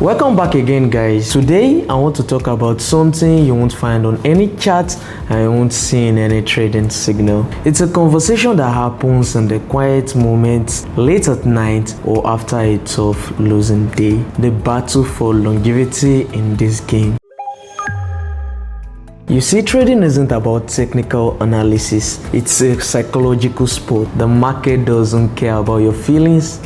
Welcome back again, guys. Today I want to talk about something you won't find on any chart and you won't see in any trading signal. It's a conversation that happens in the quiet moments, late at night or after a tough losing day. The battle for longevity in this game. You see, trading isn't about technical analysis. It's a psychological sport. The market doesn't care about your feelings,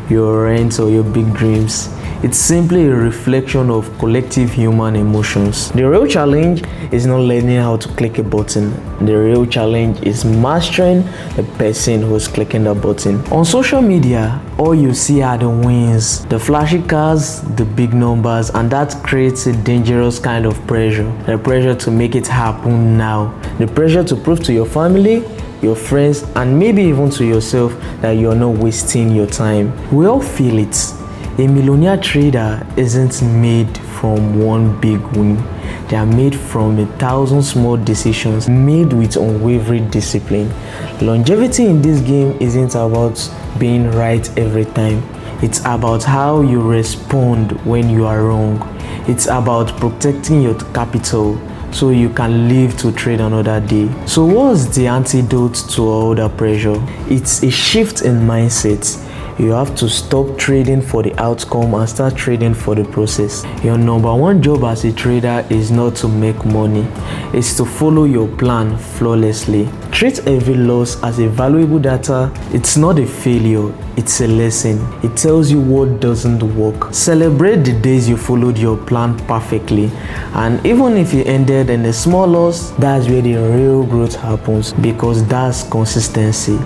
your rents or your big dreams. It's simply a reflection of collective human emotions. The real challenge is not learning how to click a button. The real challenge is mastering the person who's clicking the button. On social media, all you see are the wins, the flashy cars, the big numbers, and that creates a dangerous kind of pressure. The pressure to make it happen now. The pressure to prove to your family, your friends, and maybe even to yourself that you're not wasting your time. We all feel it. A millionaire trader isn't made from one big win. They are made from 1,000 small decisions made with unwavering discipline. Longevity in this game isn't about being right every time. It's about how you respond when you are wrong. It's about protecting your capital so you can live to trade another day. So what's the antidote to all the pressure? It's a shift in mindset. You have to stop trading for the outcome and start trading for the process. Your number one job as a trader is not to make money. It's to follow your plan flawlessly. Treat every loss as a valuable data. It's not a failure, it's a lesson. It tells you what doesn't work. Celebrate the days you followed your plan perfectly. And even if you ended in a small loss, that's where the real growth happens, because that's consistency.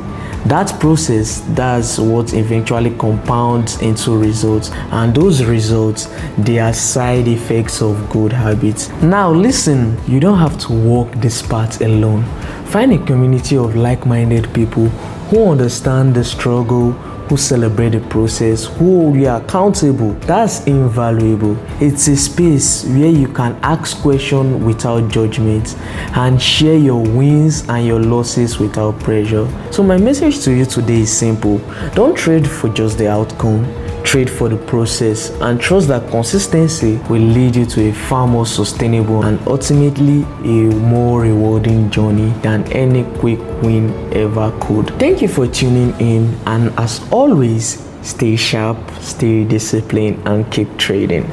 That process, that's what eventually compounds into results, and those results, they are side effects of good habits. Now listen, you don't have to walk this path alone. Find a community of like-minded people who understand the struggle, who celebrate the process, who hold you accountable. That's invaluable. It's a space where you can ask questions without judgment and share your wins and your losses without pressure. So my message to you today is simple. Don't trade for just the outcome. Trade for the process and trust that consistency will lead you to a far more sustainable and ultimately a more rewarding journey than any quick win ever could. Thank you for tuning in, and as always, stay sharp, stay disciplined, and keep trading.